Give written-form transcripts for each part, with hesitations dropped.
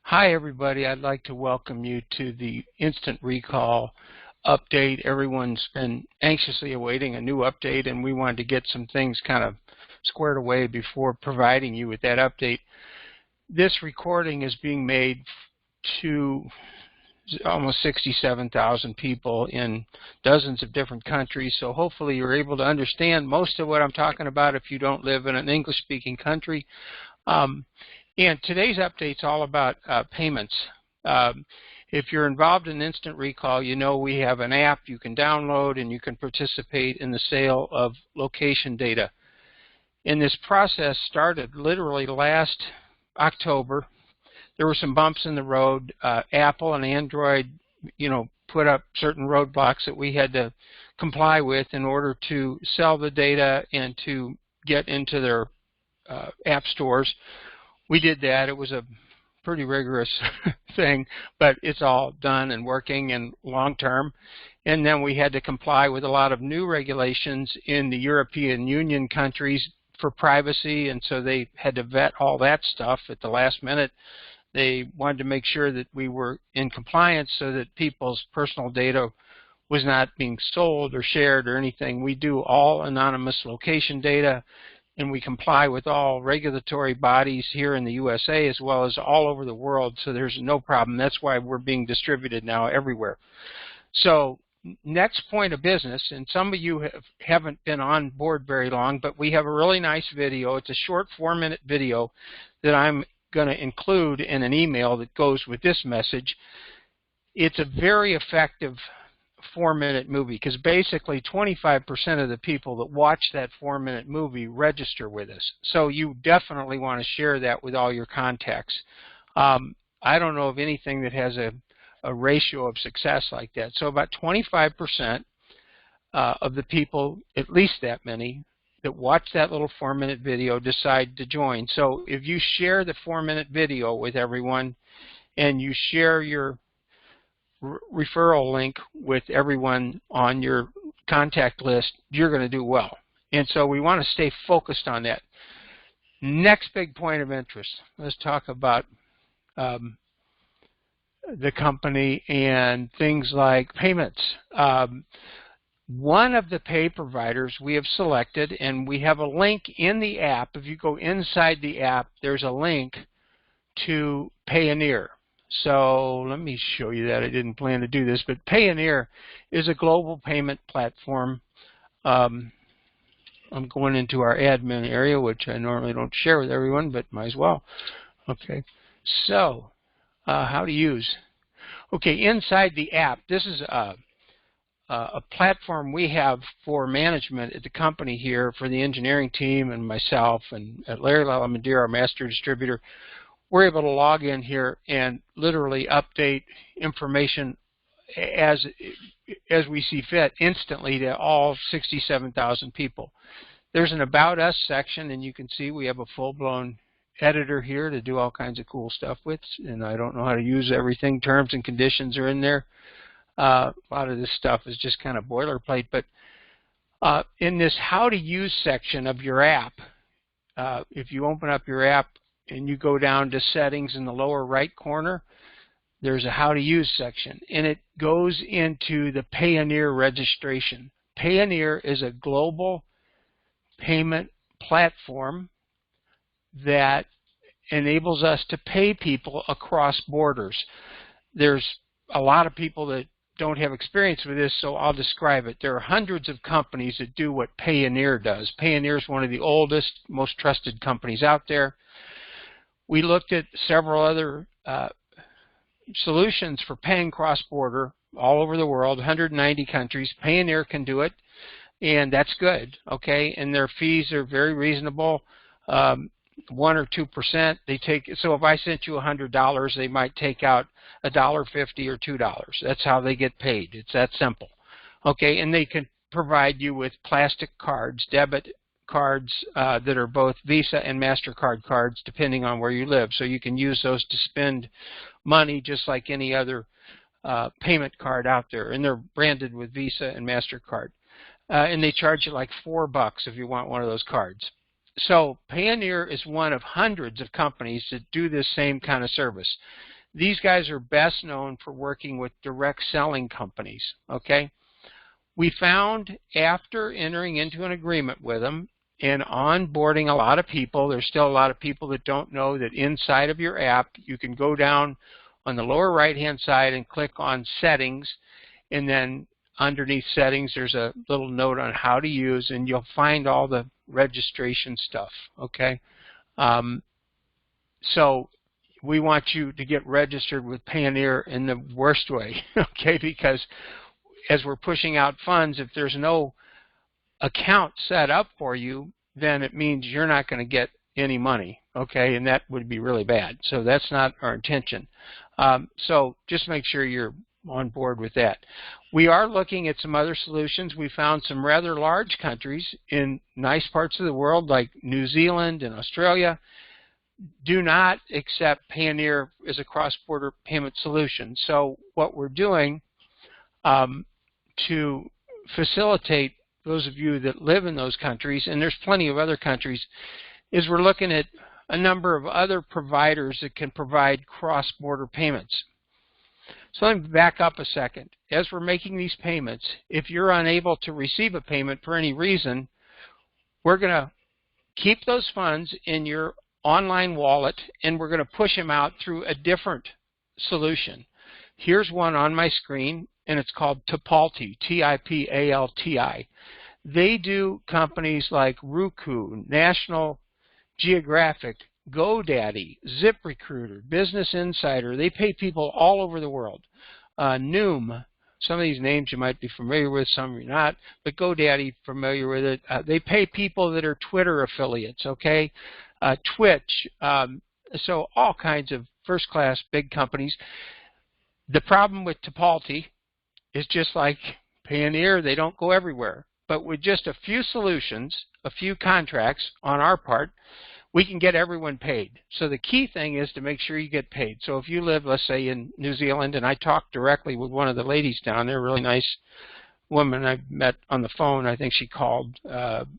Hi, everybody. I'd like to welcome you to the Instant Recall update. Everyone's been anxiously awaiting a new update, and we wanted to get some things kind of squared away before providing you with that update. This recording is being made to almost 67,000 people in dozens of different countries, so hopefully you're able to understand most of what I'm talking about if you don't live in an English-speaking country. And today's update is all about payments. If you're involved in Instant Recall, you know we have an app you can download and you can participate in the sale of location data. And this process started literally last October. There were some bumps in the road. Apple and Android, put up certain roadblocks that we had to comply with in order to sell the data and to get into their app stores. We did that. It was a pretty rigorous thing, but it's all done and working and long term. And then we had to comply with a lot of new regulations in the European Union countries for privacy, and so they had to vet all that stuff at the last minute. They wanted to make sure that we were in compliance so that people's personal data was not being sold or shared or anything. We do all anonymous location data, and we comply with all regulatory bodies here in the USA as well as all over the world, so there's no problem. That's why we're being distributed now everywhere. So next point of business, and some of you haven't been on board very long, but we have a really nice video. It's a short 4-minute video that I'm going to include in an email that goes with this message. It's a very effective 4-minute movie because basically 25% of the people that watch that 4-minute movie register with us. So you definitely want to share that with all your contacts. I don't know of anything that has a ratio of success like that. So about 25% of the people, at least that many, that watch that little 4-minute video decide to join. So if you share the 4-minute video with everyone and you share your referral link with everyone on your contact list, you're going to do well. And so we want to stay focused on that. Next big point of interest, let's talk about the company and things like payments. One of the pay providers we have selected, and we have a link in the app. If you go inside the app, there's a link to Payoneer. So let me show you that. I didn't plan to do this, but Payoneer is a global payment platform. I'm going into our admin area, which I normally don't share with everyone, but might as well. Okay, so how to use. Okay, inside the app, this is a platform we have for management at the company here for the engineering team and myself and Larry Lalamandir, our master distributor. We're able to log in here and literally update information as we see fit instantly to all 67,000 people. There's an About Us section, and you can see we have a full-blown editor here to do all kinds of cool stuff with, and I don't know how to use everything. Terms and conditions are in there. A lot of this stuff is just kind of boilerplate, but in this How to Use section of your app, if you open up your app and you go down to settings in the lower right corner, there's a How to Use section, and it goes into the Payoneer registration. Payoneer is a global payment platform that enables us to pay people across borders. There's a lot of people that don't have experience with this, so I'll describe it. There are hundreds of companies that do what Payoneer does. Payoneer is one of the oldest, most trusted companies out there. We looked at several other solutions for paying cross-border all over the world, 190 countries. Payoneer can do it, and that's good, okay? And their fees are very reasonable, 1 or 2%. They take, so if I sent you $100, they might take out $1.50 or $2. That's how they get paid. It's that simple, okay? And they can provide you with plastic cards, debit cards that are both Visa and MasterCard cards, depending on where you live. So you can use those to spend money just like any other payment card out there. And they're branded with Visa and MasterCard. And they charge you like $4 if you want one of those cards. So Payoneer is one of hundreds of companies that do this same kind of service. These guys are best known for working with direct selling companies, okay? We found after entering into an agreement with them and onboarding a lot of people, there's still a lot of people that don't know that inside of your app, you can go down on the lower right-hand side and click on Settings, and then underneath Settings, there's a little note on how to use, and you'll find all the registration stuff, okay? So we want you to get registered with Payoneer in the worst way, okay? Because as we're pushing out funds, if there's no account set up for you, then it means you're not going to get any money, okay? And that would be really bad. So that's not our intention. So just make sure you're on board with that. We are looking at some other solutions. We found some rather large countries in nice parts of the world like New Zealand and Australia do not accept Payoneer as a cross-border payment solution. So what we're doing to facilitate those of you that live in those countries, and there's plenty of other countries, is we're looking at a number of other providers that can provide cross-border payments. So let me back up a second. As we're making these payments, if you're unable to receive a payment for any reason, we're going to keep those funds in your online wallet, and we're going to push them out through a different solution. Here's one on my screen, and it's called Tipalti, T-I-P-A-L-T-I. They do companies like Roku, National Geographic, GoDaddy, ZipRecruiter, Business Insider. They pay people all over the world. Noom, some of these names you might be familiar with, some you're not, but GoDaddy, familiar with it. They pay people that are Twitter affiliates, okay? Twitch, so all kinds of first-class big companies. The problem with Tipalti is just like Payoneer, they don't go everywhere. But with just a few solutions, a few contracts on our part, we can get everyone paid. So the key thing is to make sure you get paid. So if you live, let's say, in New Zealand, and I talked directly with one of the ladies down there, a really nice woman I met on the phone. I think she called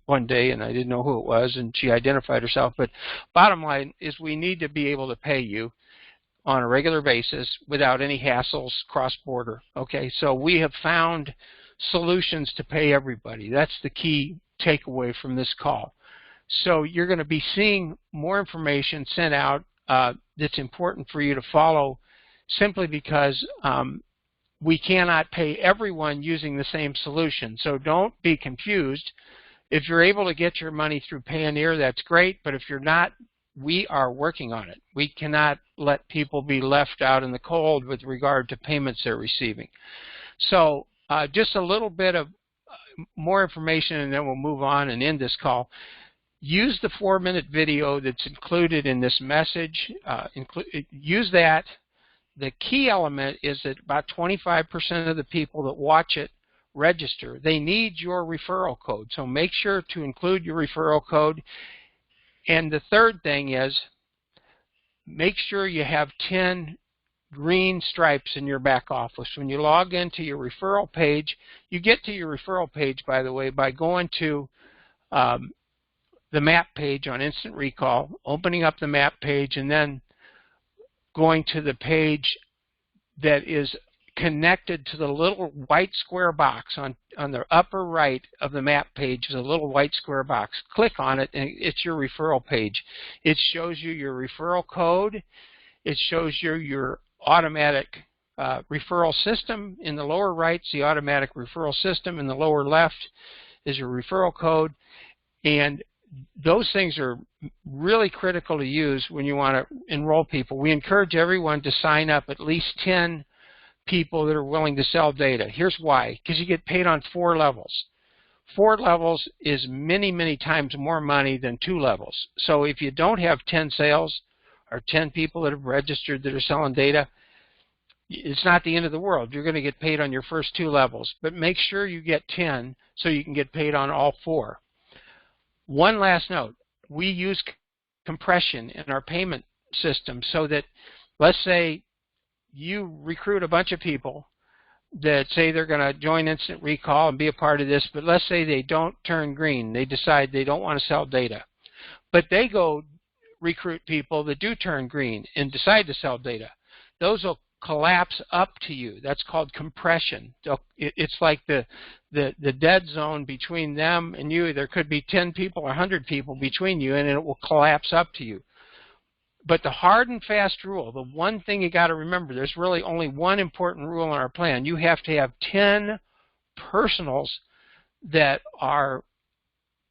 one day, and I didn't know who it was, and she identified herself. But bottom line is we need to be able to pay you on a regular basis without any hassles cross-border. Okay, so we have found solutions to pay everybody. That's the key takeaway from this call. So you're going to be seeing more information sent out that's important for you to follow simply because we cannot pay everyone using the same solution. So don't be confused. If you're able to get your money through Payoneer, that's great, but if you're not, we are working on it. We cannot let people be left out in the cold with regard to payments they're receiving. So just a little bit of more information, and then we'll move on and end this call. Use the 4-minute video that's included in this message. Use that. The key element is that about 25% of the people that watch it register. They need your referral code, so make sure to include your referral code. And the third thing is make sure you have 10 green stripes in your back office. When you log into your referral page, you get to your referral page, by the way, by going to the map page on Instant Recall, opening up the map page, and then going to the page that is connected to the little white square box on the upper right of the map page is a little white square box. Click on it, and it's your referral page. It shows you your referral code. It shows you your automatic referral system. In the lower right is the automatic referral system. In the lower left is your referral code. And those things are really critical to use when you want to enroll people. We encourage everyone to sign up at least 10 people that are willing to sell data. Here's why. Because you get paid on 4 levels. 4 levels is many, many times more money than 2 levels. So if you don't have 10 sales or 10 people that have registered that are selling data, it's not the end of the world. You're going to get paid on your first 2 levels. But make sure you get 10 so you can get paid on all 4. One last note. We use compression in our payment system so that, let's say, you recruit a bunch of people that say they're going to join Instant Recall and be a part of this, but let's say they don't turn green. They decide they don't want to sell data. But they go recruit people that do turn green and decide to sell data. those will collapse up to you. That's called compression. It's like the dead zone between them and you. There could be 10 people or 100 people between you, and it will collapse up to you. But the hard and fast rule, the one thing you got to remember, there's really only one important rule in our plan. You have to have 10 personals that are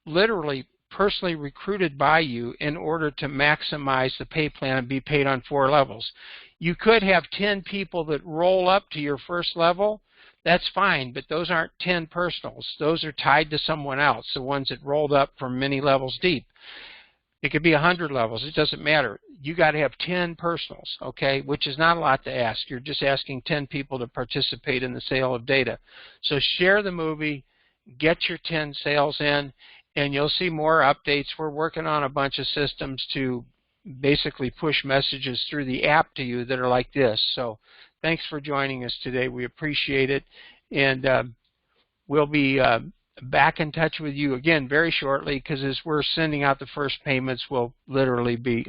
literally personally recruited by you in order to maximize the pay plan and be paid on 4 levels. You could have 10 people that roll up to your first level. That's fine, but those aren't 10 personals. Those are tied to someone else, the ones that rolled up from many levels deep. It could be 100 levels. It doesn't matter. You got to have 10 personals, okay, which is not a lot to ask. You're just asking 10 people to participate in the sale of data. So share the movie, get your 10 sales in, and you'll see more updates. We're working on a bunch of systems to basically push messages through the app to you that are like this. So thanks for joining us today. We appreciate it. And we'll be back in touch with you again very shortly, because as we're sending out the first payments, we'll literally be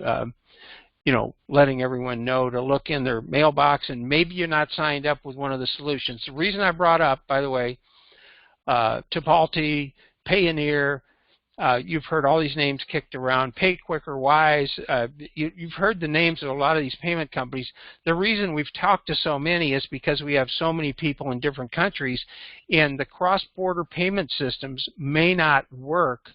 letting everyone know to look in their mailbox, and maybe you're not signed up with one of the solutions. The reason I brought up, by the way, Tipalti, Payoneer, you've heard all these names kicked around, PayQuicker, Wise, you've heard the names of a lot of these payment companies. The reason we've talked to so many is because we have so many people in different countries, and the cross-border payment systems may not work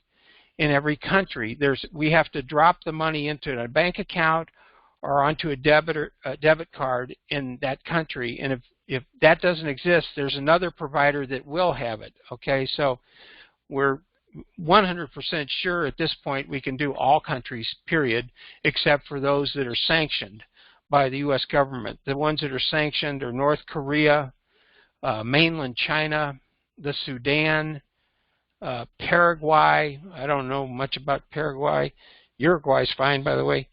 in every country. We have to drop the money into a bank account or onto a debit card in that country, and if that doesn't exist, there's another provider that will have it. Okay, so we're 100% sure at this point we can do all countries, period, except for those that are sanctioned by the U.S. government. The ones that are sanctioned are North Korea, mainland China, the Sudan, Paraguay. I don't know much about Paraguay. Uruguay's fine, by the way.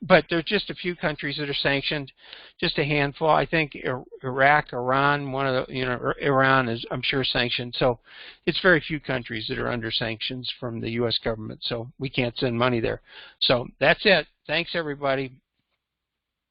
But there's just a few countries that are sanctioned, just a handful. I think Iraq, Iran, Iran is, I'm sure, sanctioned. So it's very few countries that are under sanctions from the U.S. government. So we can't send money there. So that's it. Thanks, everybody.